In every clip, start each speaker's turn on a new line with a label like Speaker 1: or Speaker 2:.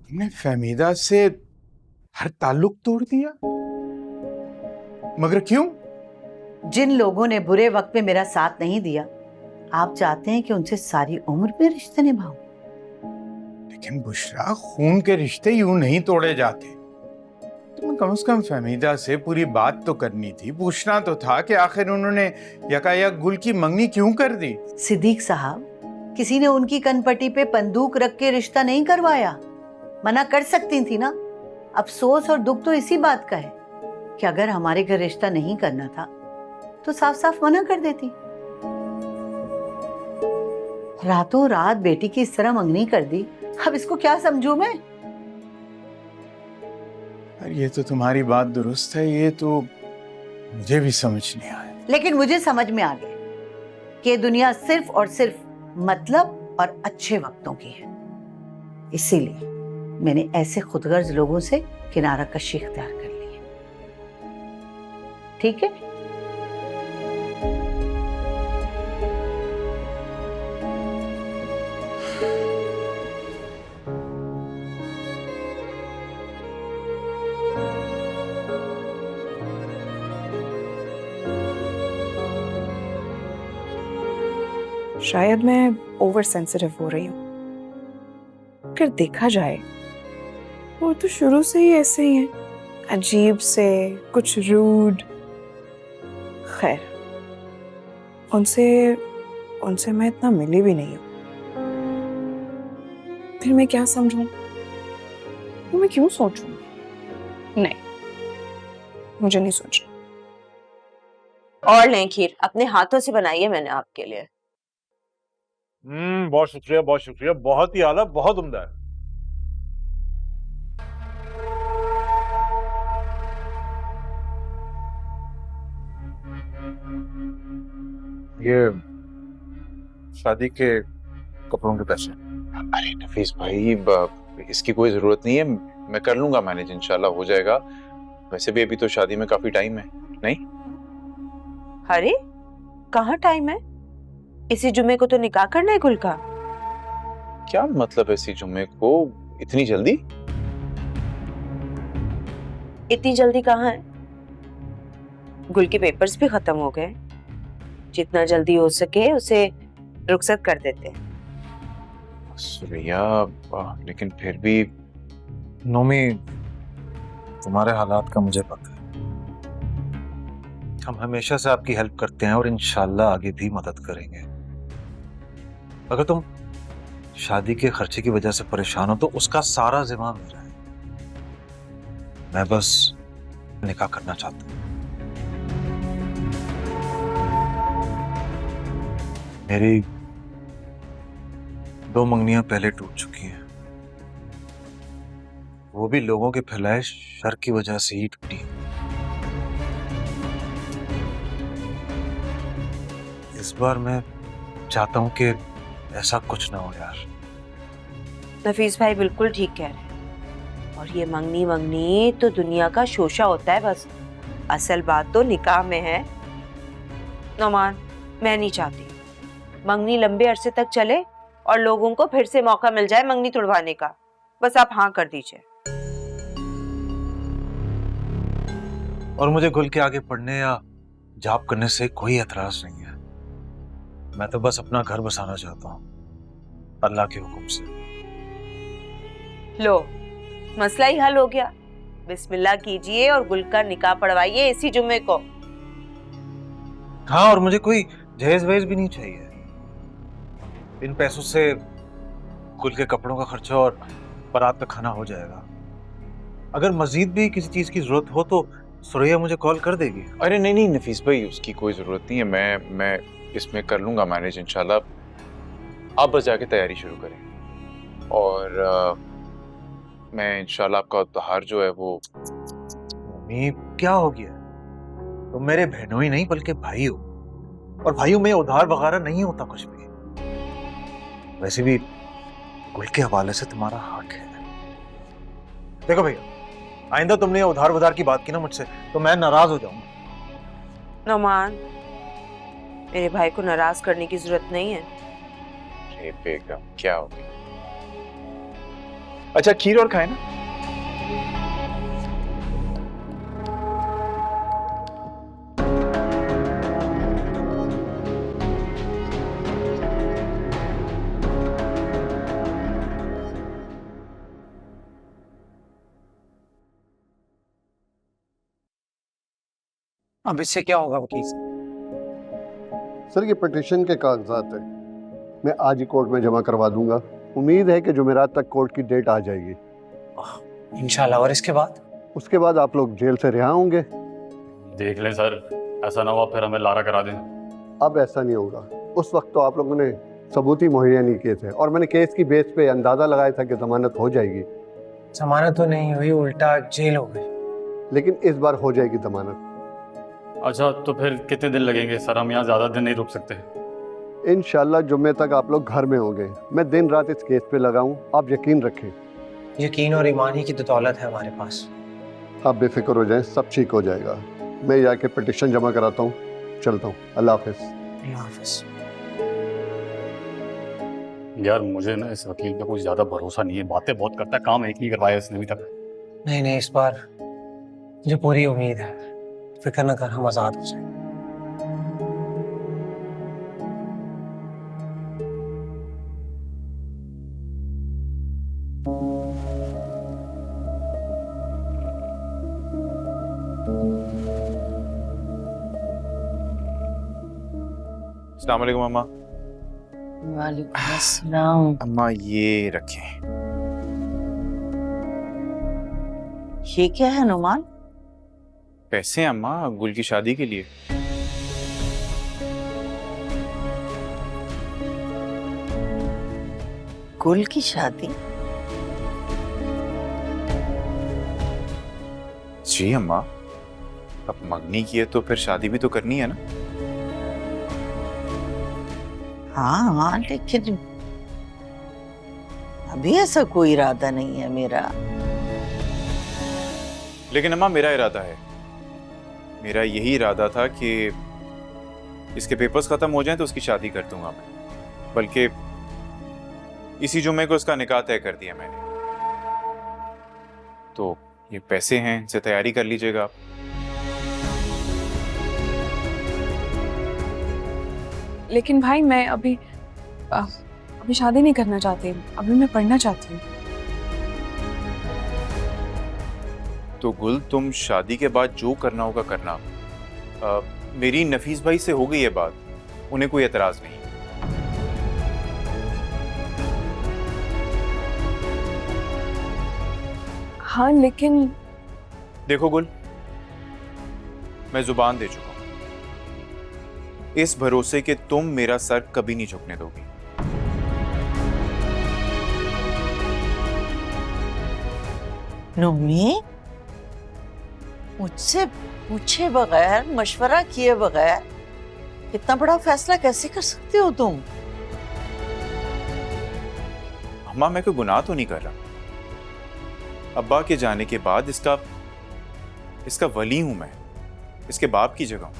Speaker 1: तुमने फहमीदा से हर ताल्लुक तोड़ दिया, मगर क्यों?
Speaker 2: जिन लोगों ने बुरे वक्त में मेरा साथ नहीं दिया, आप चाहते हैं कि उनसे सारी उम्र में रिश्ते निभाऊं?
Speaker 1: लेकिन बुशरा, खून के रिश्ते यूं नहीं तोड़े जाते। तुम्हें कम से कम फहमीदा से पूरी बात तो करनी थी, पूछना तो था कि आखिर उन्होंने यकायक गुल की मंगनी क्यों कर दी।
Speaker 2: सिद्दीक साहब, किसी ने उनकी कनपट्टी पे बंदूक रख के रिश्ता नहीं करवाया। मना कर सकती थी ना। अफसोस और दुख तो इसी बात का है कि अगर हमारे घर रिश्ता नहीं करना था तो साफ साफ मना कर देती। रातों रात बेटी की इस तरह मंगनी कर दी, अब इसको क्या समझूं मैं?
Speaker 1: अरे ये तो तुम्हारी बात दुरुस्त है, ये तो मुझे भी समझ नहीं आया।
Speaker 2: लेकिन मुझे समझ में आ गया कि दुनिया सिर्फ और सिर्फ मतलब और अच्छे वक्तों की है। इसीलिए मैंने ऐसे खुदगर्ज लोगों से किनारा कशी इख्तियार कर ली है। ठीक है?
Speaker 3: शायद मैं ओवर सेंसिटिव हो रही हूँ। अगर देखा जाए वो तो शुरू से ही ऐसे ही है, अजीब से, कुछ रूड। खैर, उनसे उनसे मैं इतना मिली भी नहीं हूँ, फिर मैं क्या समझूं? तो मैं क्यों सोचूं? नहीं, मुझे नहीं सोचना।
Speaker 4: और लें खीर, अपने हाथों से बनाई है मैंने आपके लिए।
Speaker 5: बहुत शुक्रिया, बहुत शुक्रिया, बहुत ही आला, बहुत उम्दा है। ये शादी के कपड़ों के पैसे।
Speaker 6: अरे नफीस भाई, इसकी कोई जरूरत नहीं है, मैं कर लूंगा मैनेज, इंशाल्लाह हो जाएगा। वैसे भी अभी तो शादी में काफी टाइम है। नहीं?
Speaker 4: अरे कहाँ टाइम है? इसी जुमे को तो निकाह करना है गुल का।
Speaker 6: क्या मतलब है इसी जुम्मे को? इतनी जल्दी?
Speaker 4: इतनी जल्दी कहाँ है? गुल के पेपर्स भी खत्म हो गए, जितना जल्दी हो सके उसे रुखसत कर देते हैं।
Speaker 6: सुरैया, लेकिन फिर भी
Speaker 5: नोमी, तुम्हारे हालात का मुझे पता है। हम हमेशा से आपकी हेल्प करते हैं और इंशाल्लाह आगे भी मदद करेंगे। अगर तुम शादी के खर्चे की वजह से परेशान हो तो उसका सारा जिम्मा मेरा है। मैं बस निकाह करना चाहता हूं। मेरी 2 मंगनियां पहले टूट चुकी हैं, वो भी लोगों के फैलाए शर की वजह से ही टूटी। इस बार मैं चाहता हूं कि ऐसा कुछ ना हो यार।
Speaker 4: नफीस भाई बिल्कुल ठीक कह रहे हैं। और ये मंगनी मंगनी तो दुनिया का शोशा होता है बस, असल बात तो निकाह में है। नोमान, मैं नहीं चाहती मंगनी लंबे अरसे तक चले और लोगों को फिर से मौका मिल जाए मंगनी तुड़वाने का। बस आप हाँ कर दीजिए।
Speaker 5: और मुझे गुल के आगे पढ़ने या जॉब करने से कोई एतराज नहीं है। मैं तो बस अपना घर बसाना चाहता हूँ अल्लाह के हुक्म से।
Speaker 4: लो, मसला ही हल हो गया। बिस्मिल्लाह कीजिए और गुल का निकाह पढ़वाइए इसी जुम्मे को।
Speaker 5: हाँ, और मुझे कोई जहेज वहेज भी नहीं चाहिए। इन पैसों से गुल के कपड़ों का खर्चा और बारात का खाना हो जाएगा। अगर मजीद भी किसी चीज की जरूरत हो तो सुरैया मुझे कॉल कर देगी।
Speaker 6: अरे नहीं नहीं नफीस भाई, उसकी कोई जरूरत नहीं है, मैं इसमें कर लूंगा मैनेज इंशाल्लाह। आप बस जाके तैयारी शुरू करें और मैं इंशाल्लाह आपका त्योहार जो है वो।
Speaker 5: मम्मी, क्या हो गया? तुम मेरे बहनों ही नहीं बल्कि भाई हो, और भाइयों में उधार वगैरह नहीं होता कुछ भी। वैसे भी गुल के हवाले से तुम्हारा हक है। देखो भैया, आइंदा तुमने उधार वधार की बात की ना मुझसे तो मैं नाराज हो जाऊंगा।
Speaker 4: नोमान, मेरे भाई को नाराज करने की जरूरत नहीं है।
Speaker 6: अरे बेगम, क्या हो गया? अच्छा खीर और खाए ना।
Speaker 7: अब इससे क्या होगा वकील साहब?
Speaker 8: सर ये पिटीशन के कागजात है, मैं आज ही कोर्ट में जमा करवा दूंगा। उम्मीद है कि जुमेरात तक कोर्ट की डेट आ जाएगी।
Speaker 7: इंशाल्लाह। और इसके बाद?
Speaker 8: उसके बाद आप लोग जेल से रिहा होंगे।
Speaker 9: देख लें सर, ऐसा ना हुआ फिर हमें लारा करा दें।
Speaker 8: अब ऐसा नहीं होगा। उस वक्त तो आप लोगों ने सबूत ही मुहैया नहीं किए थे और मैंने केस की बेस पे अंदाजा लगाया था कि जमानत हो जाएगी,
Speaker 7: जमानत तो नहीं हुई, उल्टा जेल हो गई।
Speaker 8: लेकिन इस बार हो जाएगी जमानत।
Speaker 9: अच्छा तो फिर कितने दिन लगेंगे सर? हम यहाँ ज़्यादा दिन नहीं रुक सकते।
Speaker 8: इंशाल्लाह जुम्मे तक आप लोग घर में होंगे। मैं दिन रात इस केस पे लगाऊं, आप यकीन रखें।
Speaker 7: यकीन और ईमान ही की तो दौलत है हमारे पास।
Speaker 8: आप बेफिक्र हो जाएं, सब ठीक हो जाएगा। मैं जाके पिटीशन जमा कराता हूँ, चलता हूँ। अल्लाह हाफिज़।
Speaker 7: अल्लाह हाफिज़।
Speaker 9: यार मुझे ना इस वकील पे कुछ ज़्यादा भरोसा नहीं है, बातें बहुत करता है, काम एक नहीं करवाया इसने अभी तक।
Speaker 7: नहीं, इस बार मुझे पूरी उम्मीद है। फिक्र न कर, हम आज़ाद हो जाएंगे।
Speaker 6: अस्सलाम वालेकुम अम्मा।
Speaker 2: वालेकुम अस्सलाम।
Speaker 6: अम्मा ये रखें।
Speaker 2: ये क्या है नुमान?
Speaker 6: पैसे हैं अम्मा, गुल की शादी के लिए।
Speaker 2: गुल की शादी?
Speaker 6: जी अम्मा, अब मंगनी की है तो फिर शादी भी तो करनी है ना।
Speaker 2: हाँ, लेकिन अभी ऐसा कोई इरादा नहीं है मेरा।
Speaker 6: लेकिन अम्मा मेरा इरादा है। मेरा यही इरादा था कि इसके पेपर्स खत्म हो जाएं तो उसकी शादी कर दूंगा मैं। बल्कि इसी जुम्मे को उसका निकाह तय कर दिया मैंने। तो ये पैसे हैं, इनसे तैयारी कर लीजिएगा आप।
Speaker 3: लेकिन भाई मैं अभी शादी नहीं करना चाहती, अभी मैं पढ़ना चाहती हूँ।
Speaker 6: तो गुल तुम शादी के बाद जो करना होगा करना। मेरी नफीस भाई से हो गई है बात, उन्हें कोई एतराज नहीं।
Speaker 3: हाँ लेकिन
Speaker 6: देखो गुल, मैं जुबान दे चुका हूं, इस भरोसे कि तुम मेरा सर कभी नहीं झुकने दोगी।
Speaker 2: नुमी, मुझसे पूछे बगैर, मशवरा किए बगैर इतना बड़ा फैसला कैसे कर सकते हो तुम?
Speaker 6: अम्मा मैं कोई गुनाह तो नहीं कर रहा। अब्बा के जाने के बाद इसका वली हूं मैं, इसके बाप की जगह हूं।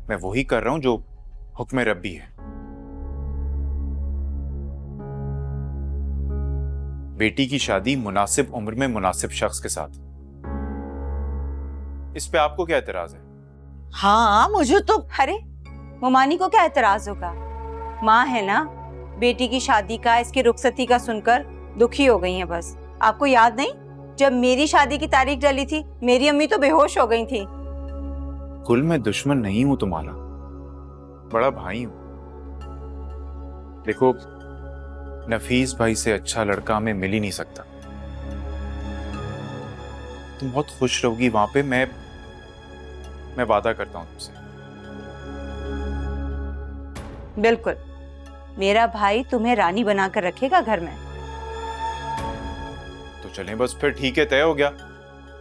Speaker 6: मैं वही कर रहा हूं जो हुक्म रब्बी है। बेटी की शादी मुनासिब उम्र में मुनासिब शख्स के साथ। इस पे आपको क्या एतराज है?
Speaker 2: हाँ मुझे तो।
Speaker 4: अरे मुमानी को क्या एतराज होगा? माँ है ना, बेटी की शादी का, इसकी रुखसती का सुनकर दुखी हो गई हैं बस। आपको याद नहीं, जब मेरी शादी की तारीख डली थी मेरी अम्मी तो बेहोश हो गई थी।
Speaker 6: कुल मैं दुश्मन नहीं हूं तुम्हारा, बड़ा भाई हूं। देखो नफीस भाई से अच्छा लड़का हमें मिल ही नहीं सकता। तुम बहुत खुश रहोगी वहां पे, मैं वादा करता हूं तुमसे।
Speaker 4: बिल्कुल, मेरा भाई तुम्हें रानी बनाकर रखेगा घर में।
Speaker 6: तो चलें बस फिर, ठीक है, तय हो गया।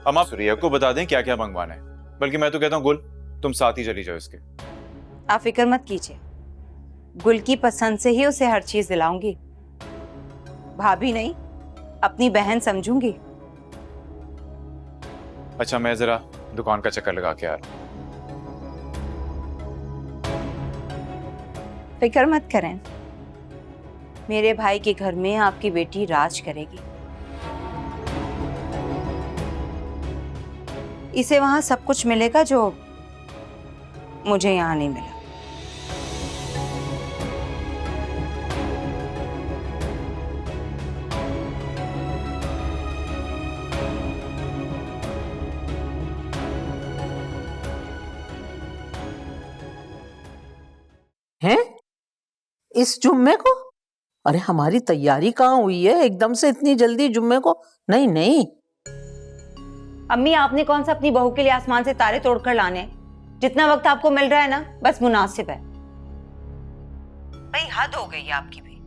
Speaker 6: हम आप सुरिया को बता दें क्या क्या मंगवाना है। बल्कि मैं तो कहता हूँ गुल तुम साथ ही चली जाओ इसके।
Speaker 4: आप फिक्र मत कीजिए, गुल की पसंद से ही उसे हर चीज दिलाऊंगी। भाभी नहीं, अपनी बहन समझूंगी।
Speaker 6: अच्छा मैं जरा दुकान का चक्कर लगा के आ रहा हूं।
Speaker 4: फिक्र मत करें, मेरे भाई के घर में आपकी बेटी राज करेगी। इसे वहां सब कुछ मिलेगा जो मुझे यहाँ नहीं मिला।
Speaker 10: हैं? इस जुम्मे को? अरे हमारी तैयारी कहाँ हुई है एकदम से इतनी जल्दी जुम्मे को? नहीं नहीं।
Speaker 4: अम्मी, आपने कौन सा अपनी बहू के लिए आसमान से तारे तोड़कर लाने हैं? जितना वक्त आपको मिल रहा है ना, बस मुनासिब है। भाई हद हो गई है आपकी भी।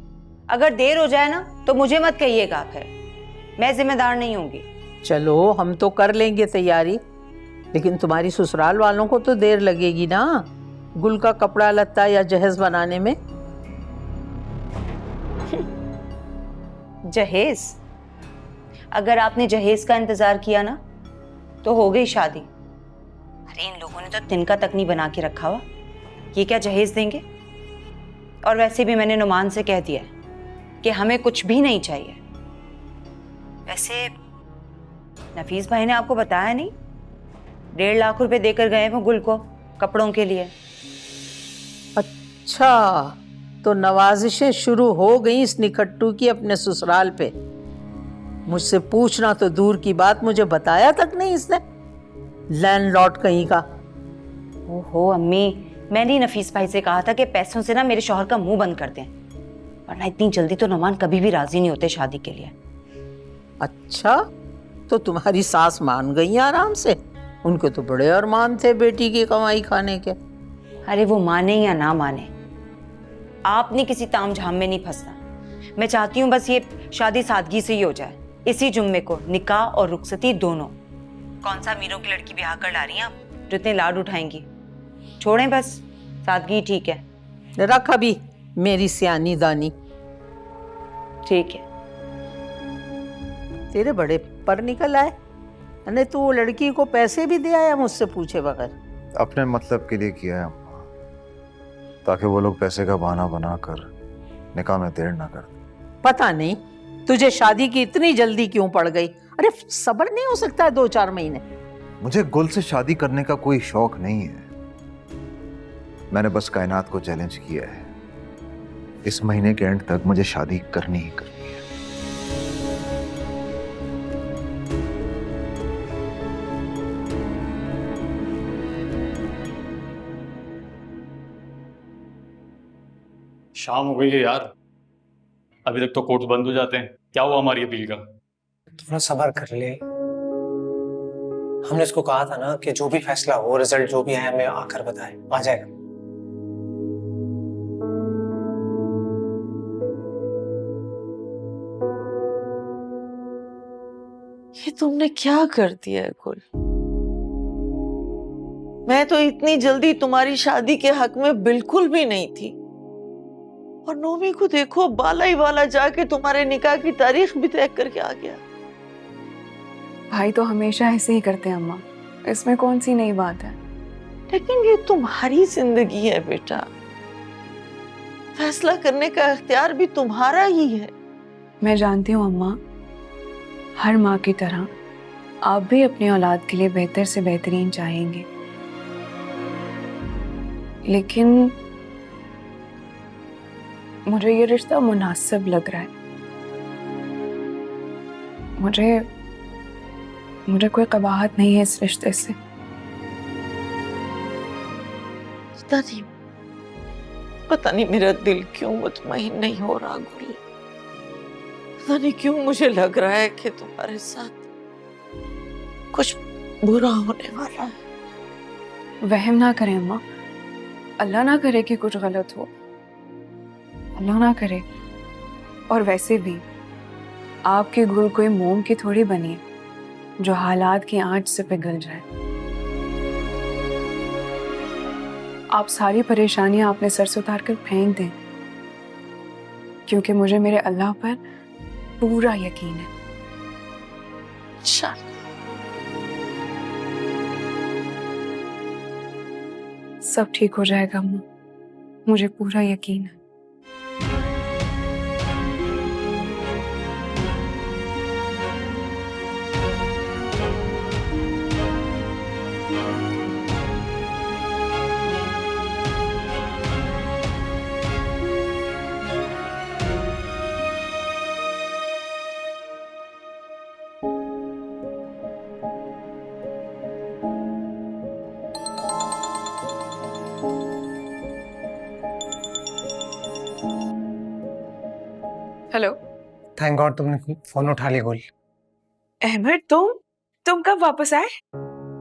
Speaker 4: अगर देर हो जाए ना तो मुझे मत कहिएगा, फिर मैं जिम्मेदार नहीं होंगी।
Speaker 10: चलो हम तो कर लेंगे तैयारी, लेकिन तुम्हारी ससुराल वालों को तो देर लगेगी ना गुल का कपड़ा लत्ता या जहेज बनाने में।
Speaker 4: जहेज? अगर आपने जहेज का इंतजार किया ना तो हो गई शादी। अरे इन लोगों ने तो तिनका तक नहीं बना के रखा हुआ, ये क्या जहेज देंगे? और वैसे भी मैंने नुमान से कह दिया है कि हमें कुछ भी नहीं चाहिए। वैसे नफीस भाई ने आपको बताया नहीं, 1.5 लाख रुपए देकर गए वो गुल को कपड़ों के लिए।
Speaker 10: अच्छा, तो नवाजिशें शुरू हो गई इस निकट्टू की अपने ससुराल पे। मुझसे पूछना तो दूर की बात, मुझे बताया तक नहीं इसने, लैंडलॉर्ड कहीं का।
Speaker 4: ओहो अम्मी, मैंने नफीस भाई से कहा था कि पैसों से ना मेरे शौहर का मुंह बंद कर दें, वरना इतनी जल्दी तो नुमान कभी भी राजी नहीं होते शादी के लिए।
Speaker 10: अच्छा, तो तुम्हारी सास मान गई आराम से? उनके तो बड़े अरमान थे बेटी की कमाई खाने के।
Speaker 4: अरे वो माने या ना माने, आपने किसी तामझाम में नहीं फंसना। मैं चाहती हूँ बस ये शादी सादगी से ही हो जाए। इसी जुम्मे को निकाह और रुखसती दोनों। कौन सा मीरों की लड़की ब्याह कर ला रही हैं आप जो इतने लाड उठाएंगी? छोड़ें बस, सादगी ठीक है।
Speaker 10: रख अभी मेरी सियानी दानी।
Speaker 4: ठीक है।
Speaker 10: तेरे बड़े पर निकल आए। अरे तू वो लड़की को पैसे भी दे आया मुझसे पूछे बगैर?
Speaker 5: अपने मतलब के लिए किया है अम्मा, ताकि वो लोग पैसे का बहाना बनाकर निकाह में देर ना कर।
Speaker 10: पता नहीं तुझे शादी की इतनी जल्दी क्यों पड़ गई? अरे सब्र नहीं हो सकता है 2-4 महीने?
Speaker 5: मुझे गुल से शादी करने का कोई शौक नहीं है। मैंने बस कायनात को चैलेंज किया है, इस महीने के एंड तक मुझे शादी करनी ही करनी है।
Speaker 9: शाम हो गई है यार, अभी तक तो कोर्ट्स बंद हो जाते हैं। क्या हुआ हमारी अपील का?
Speaker 7: थोड़ा सब्र कर ले। हमने इसको कहा था ना कि जो भी फैसला हो, रिजल्ट जो भी है हमें आकर बताए, आ जाएगा।
Speaker 11: ये तुमने क्या कर दिया है गुल? मैं तो इतनी जल्दी तुम्हारी शादी के हक में बिल्कुल भी नहीं थी। और नोमी को देखो, बाला ही बाला जाके तुम्हारे निकाह की तारीख भी तय करके आ गया।
Speaker 3: भाई तो हमेशा ऐसे ही करते हैं अम्मा, इसमें कौन सी नई बात है?
Speaker 11: लेकिन ये तुम्हारी जिंदगी है बेटा, फैसला करने का इख्तियार भी तुम्हारा ही है।
Speaker 3: मैं जानती हूँ अम्मा, हर माँ की तरह आप भी अपनी औलाद के लिए बेहतर से बेहतरीन चाहेंगे, लेकिन मुझे ये रिश्ता मुनासिब लग रहा है। मुझे कोई कबाहत नहीं है इस रिश्ते से।
Speaker 11: पता नहीं मेरा दिल क्यों मुतमईन नहीं हो रहा गुल। पता नहीं क्यों मुझे लग रहा है कि तुम्हारे साथ कुछ बुरा होने वाला है।
Speaker 3: वहम ना करें अम्मा, अल्लाह ना करे कि कुछ गलत हो, अल्लाह ना करे। और वैसे भी आपकी गुल कोई मोम की थोड़ी बनी है जो हालात की आंच से पिघल जाए। आप सारी परेशानियां अपने सर से उतार कर फेंक दें, क्योंकि मुझे मेरे अल्लाह पर पूरा यकीन है। सब ठीक हो जाएगा अम्मा, मुझे पूरा यकीन है।
Speaker 7: थैंक गॉड तुमने फोन उठा लिया गुल।
Speaker 3: अहमद तुम कब वापस आए?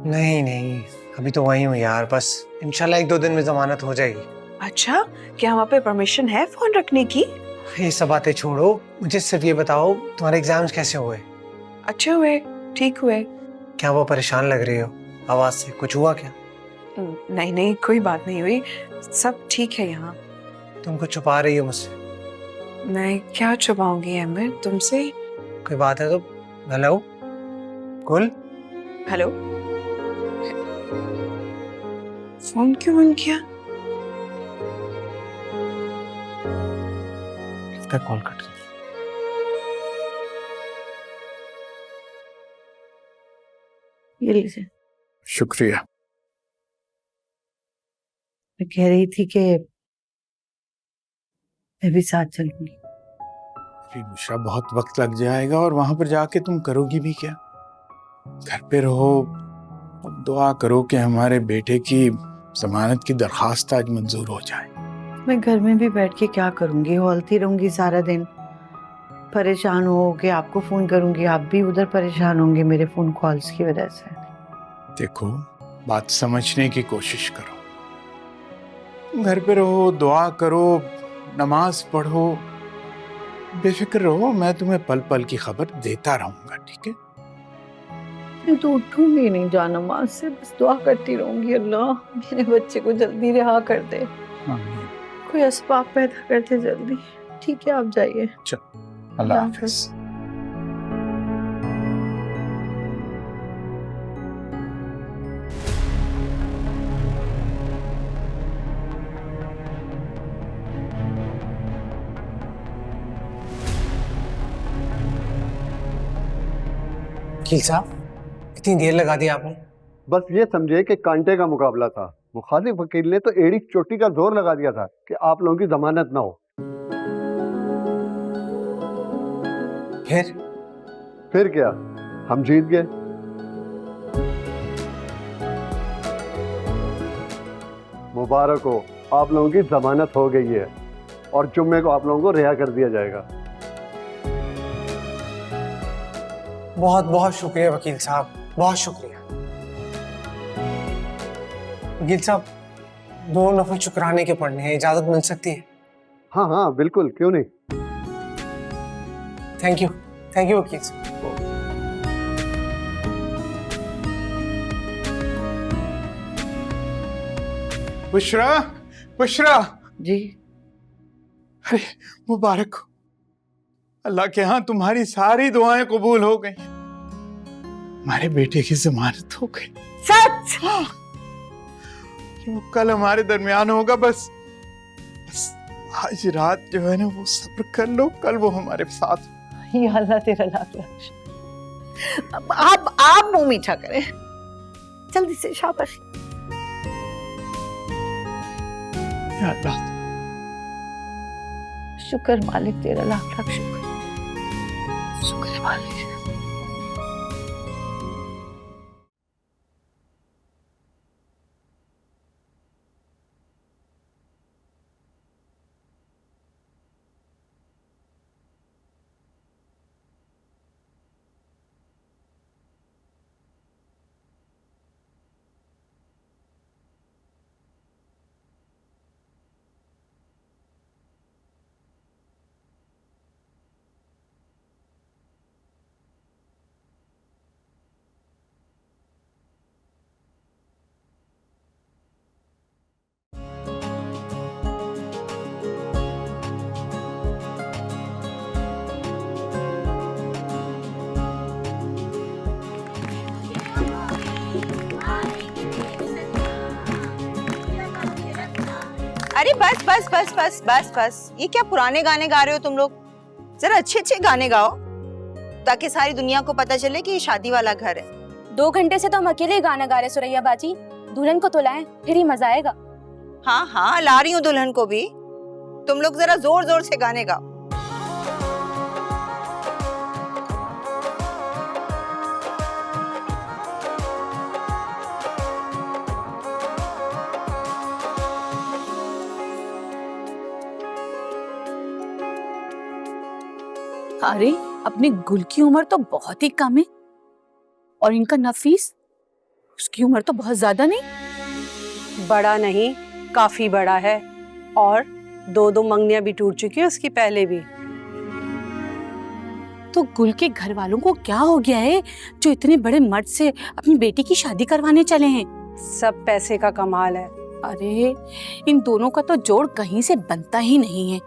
Speaker 7: नहीं नहीं, अभी तो वही हूँ यार, बस इंशाल्लाह 1-2 दिन में जमानत हो जाएगी।
Speaker 3: अच्छा, क्या वहाँ पे परमिशन है फोन रखने की?
Speaker 7: ये सब बातें छोड़ो, मुझे सिर्फ ये बताओ तुम्हारे एग्जाम्स कैसे हुए?
Speaker 3: अच्छे हुए, ठीक हुए।
Speaker 7: क्या वो परेशान लग रही हो आवाज से, कुछ हुआ क्या?
Speaker 3: नहीं नहीं, कोई बात नहीं हुई, सब ठीक है यहाँ।
Speaker 7: तुम कुछ छुपा रही हो मुझसे।
Speaker 3: मैं क्या छुपाऊंगी अहमद तुमसे?
Speaker 7: कोई बात है तो। हेलो गुल।
Speaker 3: हेलो, फोन क्यों बंद किया?
Speaker 7: लगता है कॉल कट गई।
Speaker 2: ये लीजिए।
Speaker 1: शुक्रिया।
Speaker 2: मैं कह रही थी कि मैं भी साथ चलूंगी।
Speaker 1: अरे बुशरा, बहुत वक्त लग जाएगा और वहां पर जाके तुम करोगी भी क्या? घर पे रहो और दुआ करो कि हमारे बेटे की जमानत की दरखास्त आज मंजूर हो जाए।
Speaker 2: मैं घर में भी बैठ के क्या करूंगी, हौलती रहूंगी सारा दिन, परेशान हो के आपको फोन करूंगी, आप भी उधर परेशान होंगे मेरे फोन कॉल्स की वजह से।
Speaker 1: देखो, बात समझने की कोशिश करो। घर पे रहो, दुआ करो, नमाज पढ़ो, बेफिक्र रहो। मैं तुम्हें पल पल की खबर देता रहूंगा, ठीक है?
Speaker 2: मैं तो उठूंगी नहीं जा नमाज से, बस दुआ करती रहूंगी, अल्लाह मेरे बच्चे को जल्दी रिहा कर दे, कोई असबाब पैदा कर दे जल्दी। ठीक है, आप जाइए।
Speaker 1: चल, अल्लाह हाफिज।
Speaker 7: वकील साहब, इतनी देर लगा दी आपने।
Speaker 8: बस ये समझे कि कांटे का मुकाबला था। मुखालिफ वकील ने तो एड़ी चोटी का जोर लगा दिया था कि आप लोगों की जमानत ना हो। फिर क्या, हम जीत गए। मुबारक हो, आप लोगों की जमानत हो गई है और जुम्मे को आप लोगों को रिहा कर दिया जाएगा।
Speaker 7: बहुत बहुत शुक्रिया वकील साहब, बहुत शुक्रिया। वकील साहब, 2 नफल शुक्राने के पढ़ने हैं, इजाजत मिल सकती है?
Speaker 8: हाँ हाँ बिल्कुल, क्यों नहीं।
Speaker 7: थैंक यू वकील साहब।
Speaker 1: बुशरा, बुशरा
Speaker 2: जी,
Speaker 1: अरे मुबारक हो, अल्लाह के यहाँ तुम्हारी सारी दुआएं कबूल हो गई। हमारे बेटे की जमानत हो गई।
Speaker 2: सच?
Speaker 1: हाँ, वो कल हमारे दरमियान होगा। बस आज रात जो है ना, वो सब्र कर लो, कल वो हमारे साथ।
Speaker 2: या अल्लाह तेरा लाख लाख। आप मुंह मीठा करें जल्दी से, शाबाश।
Speaker 1: या अल्लाह,
Speaker 2: शुक्र मालिक तेरा लाख लाख शुक्र, शुक्र मालिक।
Speaker 4: अरे बस बस बस बस बस बस, ये क्या पुराने गाने गा रहे हो तुम लोग? जरा अच्छे अच्छे गाने गाओ ताकि सारी दुनिया को पता चले कि ये शादी वाला घर है।
Speaker 12: 2 घंटे से तो हम अकेले ही गाना गा रहे सुरैया बाजी, दुल्हन को तो लाएं, फिर ही मजा आएगा।
Speaker 4: हाँ हाँ, ला रही हूँ दुल्हन को भी। तुम लोग जरा जोर जोर से गाने गाओ।
Speaker 12: अरे अपनी गुल की उम्र तो बहुत ही कम है और इनका नफीस, उसकी उम्र तो बहुत ज्यादा नहीं।
Speaker 13: बड़ा नहीं, काफी बड़ा है और 2 मंगनियां भी टूट चुकी है उसकी पहले भी।
Speaker 12: तो गुल के घर वालों को क्या हो गया है जो इतने बड़े मर्द से अपनी बेटी की शादी करवाने चले हैं?
Speaker 13: सब पैसे का कमाल है।
Speaker 12: अरे इन दोनों का तो जोड़ कहीं से बनता ही नहीं है।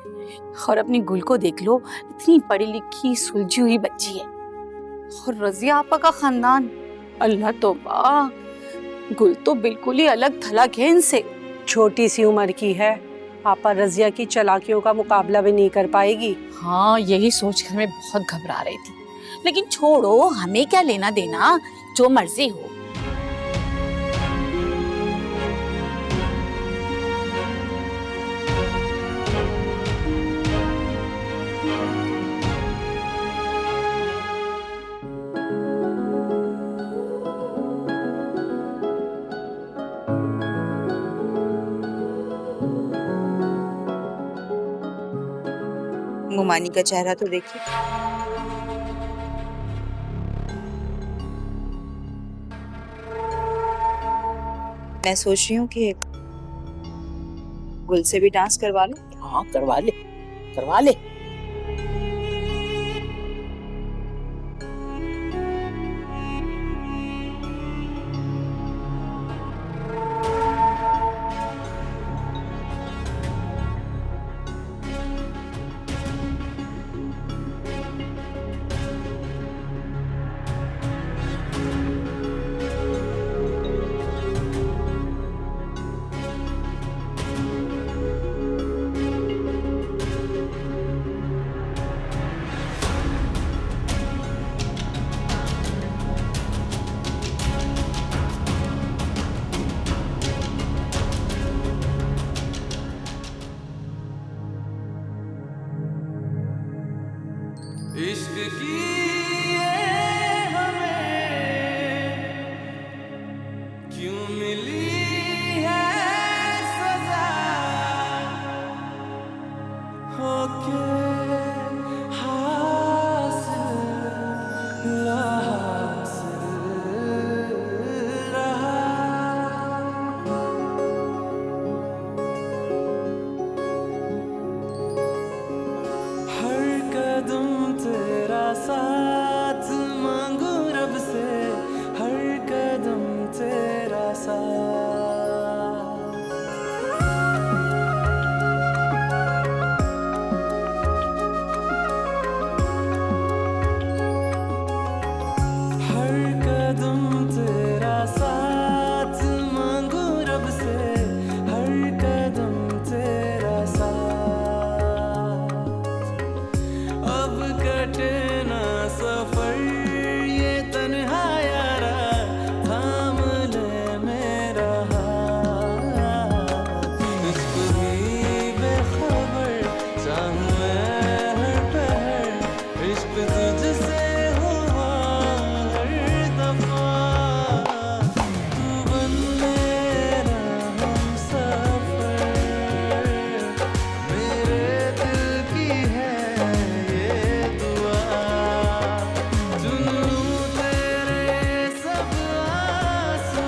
Speaker 12: और अपनी गुल को देख लो, इतनी पढ़ी लिखी सुलझी हुई बच्ची है। और रजिया आपा का खानदान, अल्लाह तौबा, गुल तो बिल्कुल ही अलग थलग है इनसे।
Speaker 13: छोटी सी उम्र की है, आपा रजिया की चालाकियों का मुकाबला भी नहीं कर पाएगी।
Speaker 12: हाँ, यही सोचकर मैं बहुत घबरा रही थी। लेकिन छोड़ो, हमें क्या लेना देना, जो मर्जी हो।
Speaker 4: मुमानी का चेहरा तो देखिए। मैं सोच रही हूँ कि गुल से भी डांस करवा लो।
Speaker 10: हाँ करवा ले, करवा ले।
Speaker 14: इश्क की हमें क्यों मिली है सजा, होके हासिल हासिल रहा। हर कदम तेरा साथ मांगू रब से, हर कदम तेरा साथ। हर कदम तेरा साथ मांगू रब से, हर कदम तेरा साथ। अब कटे ना सफर ये तन्हा यारा, थाम ले मेरा हाथ। तुझको भी बेखबर चाहूं मैं हर पहर, इश्क तुझसे हुआ हर दफा। तू बन मेरा हमसफर, मेरे दिल की है ये दुआ। चुन लूं तेरे सब आंसू,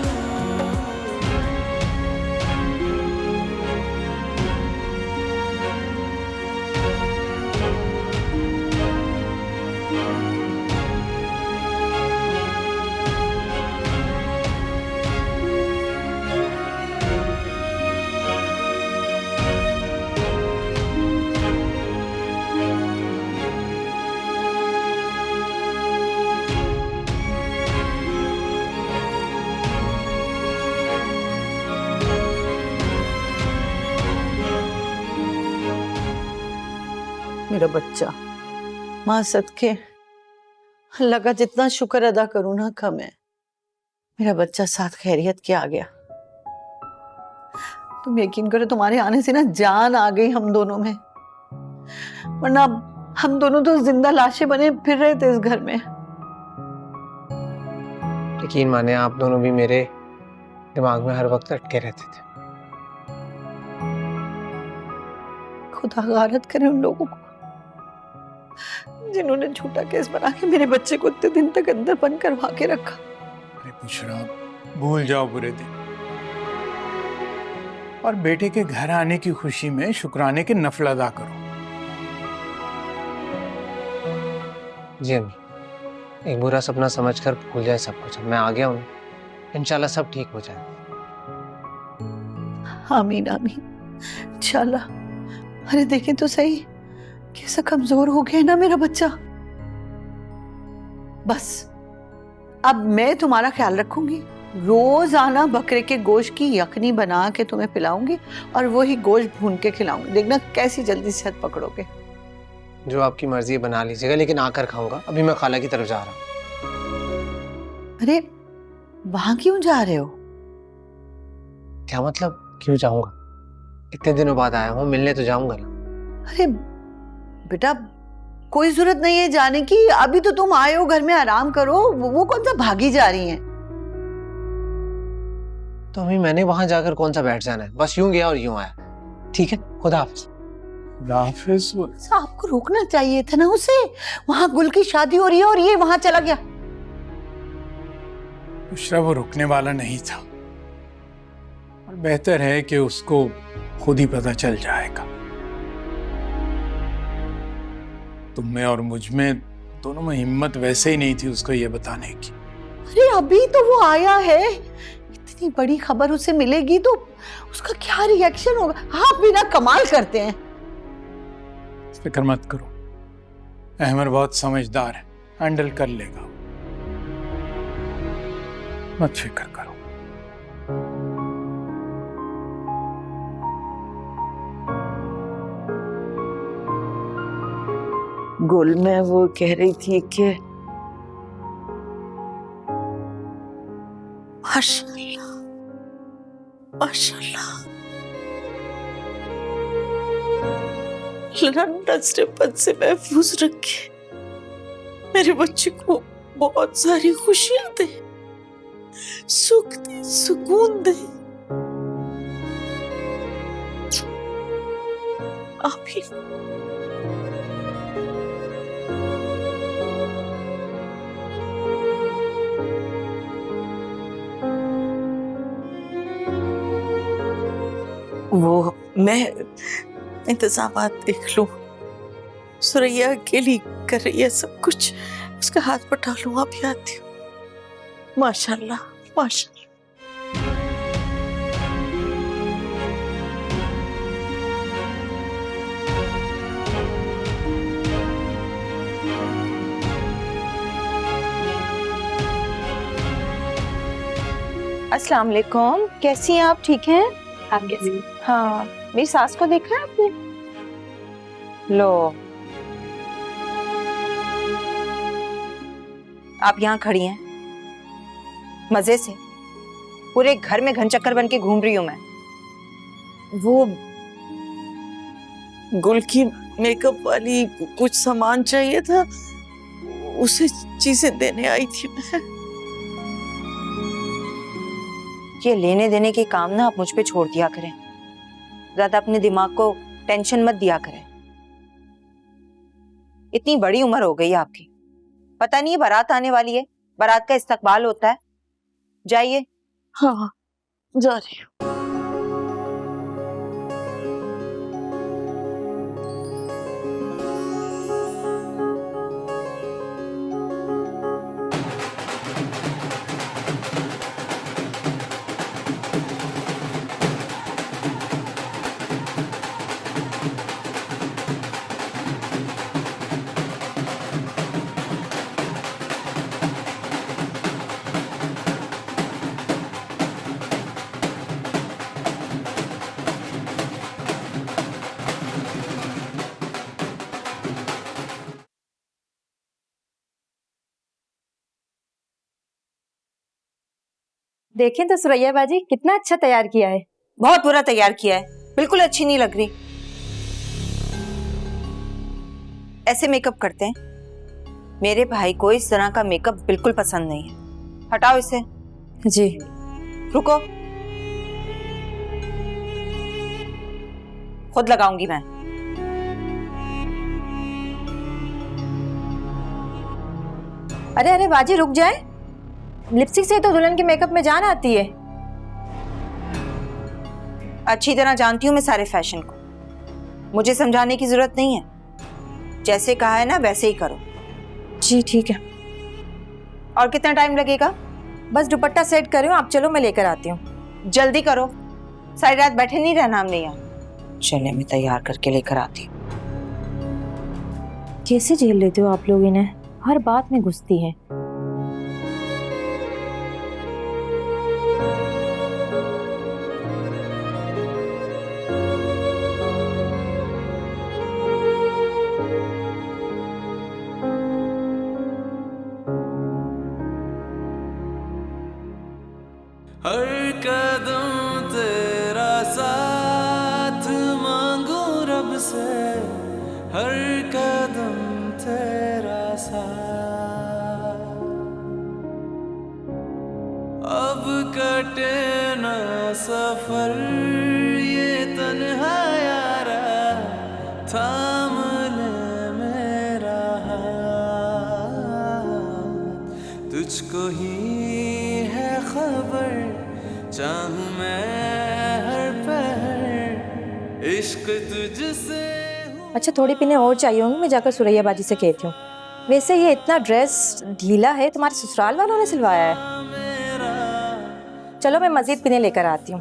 Speaker 2: मेरा बच्चा, माँ सदके अल्लाह का जितना शुक्र अदा करूं ना कम है। मेरा बच्चा साथ खैरियत के आ गया। तुम यकीन करो, तुम्हारे आने से ना जान आ गई हम दोनों में, वरना हम दोनों तो जिंदा लाशें बने फिर रहे थे इस घर में।
Speaker 7: यकीन माने, आप दोनों भी मेरे दिमाग में हर वक्त अटके रहते थे।
Speaker 2: खुदा गारत करे उन लोगों को।
Speaker 11: जिन्होंने झूठा केस बना के मेरे बच्चे को इतने दिन तक अंदर बंद करवा के रखा।
Speaker 1: अरे बुशरा, भूल जाओ बुरे दिन और बेटे के घर आने की खुशी में शुक्राने के नफल अदा करो।
Speaker 7: जी अम्मी, एक बुरा सपना समझकर भूल जाए सब कुछ। अब मैं आ गया हूँ, इंशाल्लाह सब ठीक हो जाए।
Speaker 11: आमीन आमीन इंशाल्लाह। अरे देखें तो सही, कैसा कमजोर हो गया ना मेरा बच्चा। बस अब मैं तुम्हारा ख्याल रखूंगी, रोज आना बकरे के गोश्त की यखनी बना के तुम्हें पिलाऊंगी और वही गोश्त भून के खिलाऊंगी। देखना कैसी जल्दी सेहत पकड़ोगे।
Speaker 7: जो आपकी मर्जी है बना लीजिएगा, लेकिन आकर खाऊंगा। अभी मैं खाला की तरफ जा रहा हूँ।
Speaker 11: अरे वहां क्यों जा रहे हो?
Speaker 7: क्या मतलब क्यों जाऊंगा? इतने दिनों बाद आया हूँ, मिलने तो जाऊंगा ना।
Speaker 11: अरे बेटा कोई जरूरत नहीं है जाने की, अभी तो तुम आए हो, घर में आराम करो। वो कौन सा भागी जा रही हैं?
Speaker 7: तो अभी मैंने वहां जाकर कौन सा बैठ जाना है? बस यूं गया और यूं आया। ठीक है, खुदा हाफिज।
Speaker 11: आपको रोकना चाहिए था ना उसे। वहां गुल की शादी हो रही है और ये वहां चला गया।
Speaker 1: बुशरा वो रुकने वाला नहीं था और बेहतर है कि उसको खुद ही पता चल जाएगा। तुम में और मुझ में दोनों में हिम्मत वैसे ही नहीं थी उसको ये बताने की।
Speaker 11: अरे अभी तो वो आया है, इतनी बड़ी खबर उसे मिलेगी तो उसका क्या रिएक्शन होगा? आप भी ना कमाल करते हैं।
Speaker 1: फिक्र मत करो, अहमद बहुत समझदार है, हैंडल कर लेगा। मत फिक्र करो।
Speaker 11: गुल में वो कह रही थी कि माशाल्लाह माशाल्लाह नजरेपन से महफूज रखे, मेरे बच्चे को बहुत सारी खुशियां दे, सुख दे, सुकून दे। आमीन। वो मैं इंतजामात देख लूं। सुरैया अकेली कर रही है सब कुछ, उसका हाथ बटा लूं। अभी आती हूँ। माशाल्लाह माशाल्लाह।
Speaker 4: अस्सलाम वालेकुम, कैसी हैं आप? ठीक हैं आप? कैसी? हाँ, मेरी सास को देखा है आपने? लो, आप यहाँ खड़ी हैं मजे से, पूरे घर में घन चक्कर बन के घूम रही हूँ मैं।
Speaker 11: वो गुल की मेकअप वाली कुछ सामान चाहिए था, उसे चीजें देने आई थी मैं।
Speaker 4: ये लेने देने के काम ना आप मुझ पे छोड़ दिया करें, ज्यादा अपने दिमाग को टेंशन मत दिया करें। इतनी बड़ी उम्र हो गई आपकी, पता नहीं बारात आने वाली है, बारात का इस्तकबाल होता है। जाइए।
Speaker 11: हाँ जा रही हूँ।
Speaker 4: देखें तो सुरैया बाजी कितना अच्छा तैयार किया है। बहुत बुरा तैयार किया है, बिल्कुल अच्छी नहीं लग रही। ऐसे मेकअप करते हैं? मेरे भाई को इस तरह का मेकअप बिल्कुल पसंद नहीं है। हटाओ इसे। जी रुको, खुद लगाऊंगी मैं।
Speaker 15: अरे अरे बाजी रुक जाए, लिपस्टिक से तो दुल्हन के मेकअप में जान आती है।
Speaker 4: अच्छी तरह जानती हूँ मैं सारे फैशन को, मुझे समझाने की जरूरत नहीं है। जैसे कहा है ना वैसे ही करो।
Speaker 15: जी ठीक है।
Speaker 4: और कितना टाइम लगेगा?
Speaker 15: बस दुपट्टा सेट कर रही हूँ, आप चलो मैं लेकर आती हूँ।
Speaker 4: जल्दी करो, सारी रात बैठे नहीं रहना हमने यहाँ। चले मैं तैयार करके लेकर आती हूँ।
Speaker 15: कैसे झेल लेते हो आप लोग इन्हें, हर बात में घुसती है।
Speaker 14: हर कदम तेरा साथ मांगू रब से, हर कदम तेरा साथ। अब कटे ना सफर ये तन्हा यारा, थाम ले मेरा हाथ। तुझको ही है खबर, चाहूं मैं हर पहर, इश्क तुझसे।
Speaker 15: अच्छा थोड़ी पीने और चाहिए होंगी, मैं जाकर सुरैया बाजी से कहती हूँ। वैसे ये इतना ड्रेस ढीला है, तुम्हारे ससुराल वालों ने सिलवाया है? चलो मैं मजीद पीने लेकर आती हूँ।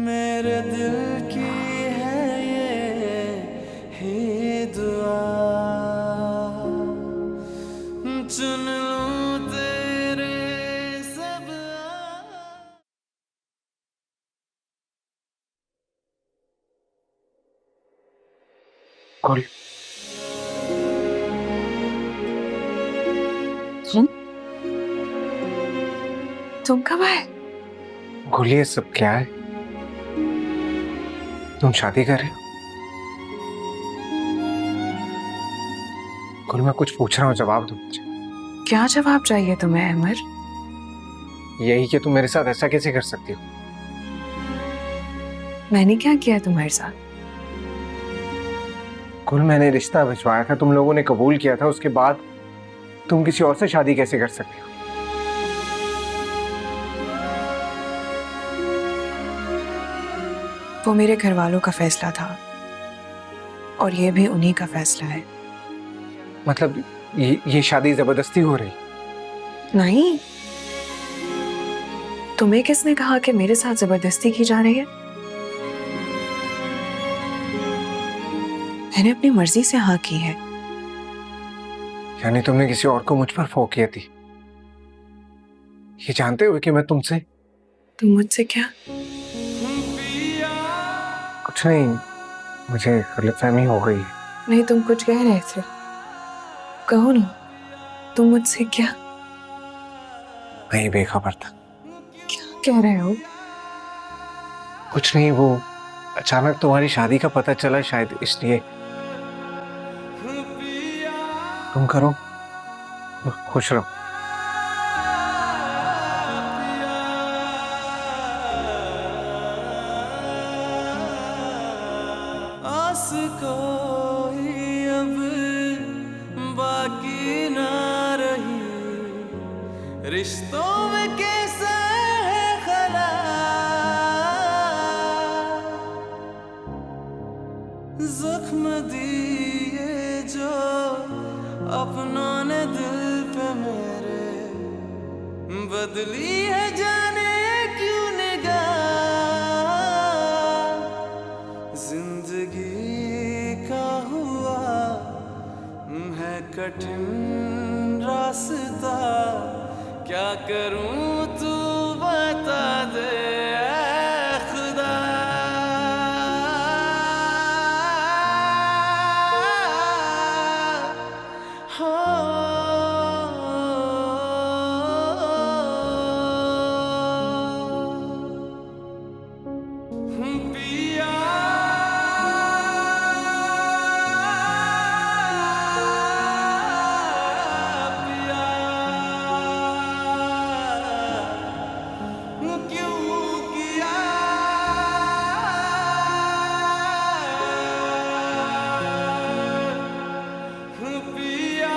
Speaker 14: मेरे दिल की है ये दुआ, चुन लूं तेरे सब।
Speaker 5: गुल,
Speaker 3: तुम कब आए?
Speaker 5: गुल ये सब क्या है? तुम शादी कर रहे हो? गुल मैं कुछ पूछ रहा हूँ, जवाब दो मुझे।
Speaker 3: क्या जवाब चाहिए तुम्हें अमर?
Speaker 5: यही कि तुम मेरे साथ ऐसा कैसे कर सकती हो?
Speaker 3: मैंने क्या किया तुम्हारे साथ?
Speaker 5: गुल मैंने रिश्ता भिजवाया था, तुम लोगों ने कबूल किया था, उसके बाद तुम किसी और से शादी कैसे कर सकती हो?
Speaker 3: वो मेरे घर वालों का फैसला था और ये भी उन्हीं का फैसला है।
Speaker 5: मतलब ये शादी जबरदस्ती हो रही?
Speaker 3: नहीं, तुम्हें किसने कहा कि मेरे साथ जबरदस्ती की जा रही है? मैंने अपनी मर्जी से हाँ की है।
Speaker 5: यानी तुमने किसी और को मुझ पर फोक किया थी, ये जानते हुए कि मैं तुमसे?
Speaker 3: तुम मुझसे क्या?
Speaker 5: कुछ नहीं, मुझे गलतफहमी हो गई।
Speaker 3: नहीं, तुम कुछ कह रहे थे, कहो ना। तुम मुझसे क्या?
Speaker 5: मैं बेखबर था।
Speaker 3: क्या कह रहे हो?
Speaker 5: कुछ नहीं, वो अचानक तुम्हारी शादी का पता चला, शायद इसलिए। तुम करो, खुश रहो।
Speaker 14: आस कोई अब बाकी ना रही, रिश्तों में कैसा है खला, जख्म दिए जो अपनों ने दिल पे मेरे, बदली है जाने क्यों निगाह। जिंदगी का हुआ है कठिन रास्ता, क्या करूं तू बता दे ऐ खुदा। पिया क्यों किया पिया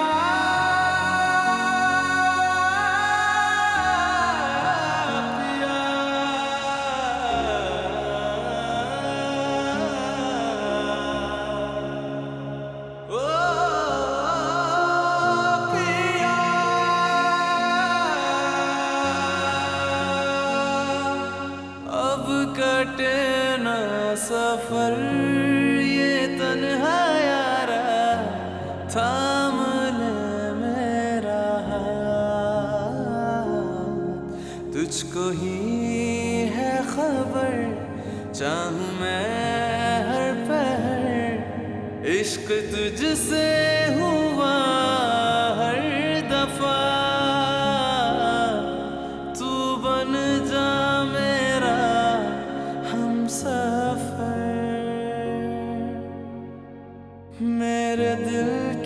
Speaker 14: कटे ना सफर ये तन्हा यारा थाम ले मेरा हाथ तुझको ही है खबर चाहूं मैं हर पहर इश्क तुझसे हुआ हर दफा तू बन जा मेरा सफर मेरे दिल